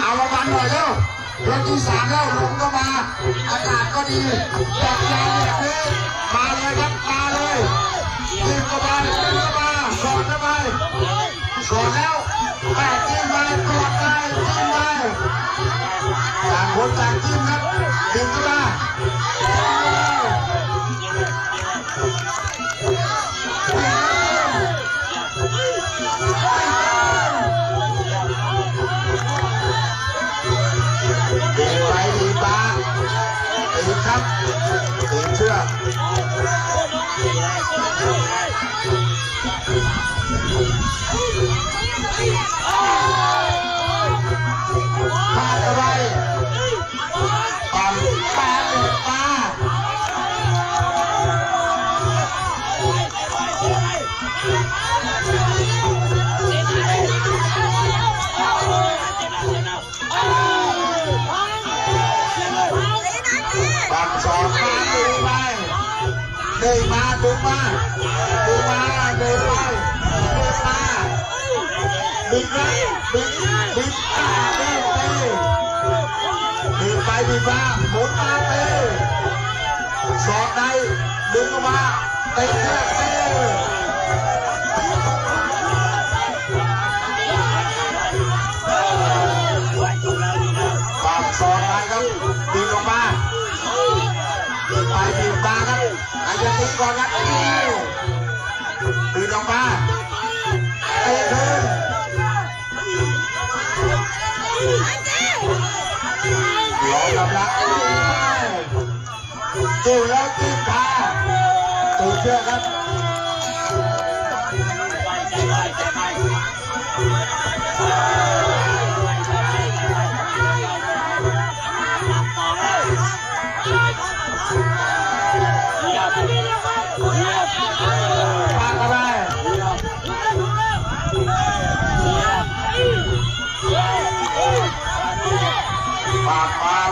เอาละวันหน่อยเร็วยกที่3แล้วลงก็มาอากาศก็ดีจัดยางแบบนี้มาเลยครับมาเลยยิงเข้าไปยิงเข้ามาสอดเข้าไปสอดแล้วแปะจิ้มไปกดไปจิ้มไปต่างคนต่างจิ้มครับยิงเข้ามาดีปลาตีครับตีเชือกพาอะไรปั่นปลาเด็กปลาปักสองมาดูไปเดินมาดูมาดูมาเดินไปเดินมาบิดนะบิดบิดเดินไปบิดไปบิดมาหมุนมาเตะสอดในดึงออกมาเตะเชือกเตะปักสอดในครับดึงออกมาไปบีบมาครับอาจจะตีก่อนนะตีออกมาเตะคืนหลอกกับลักจู่แล้วจิ้มขาตู่เชือกครับ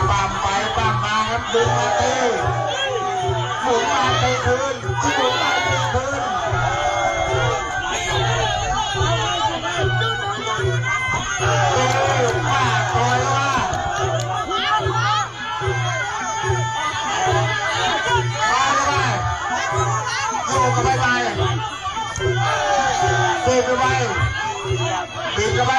ปั๊มไปปั๊มมาครับดึงมาเตะหมุนมาเตะคืนหมุนมาเตะคืนป้าต่อยว่าโยกกันไปปีกกันไปปีกกันไป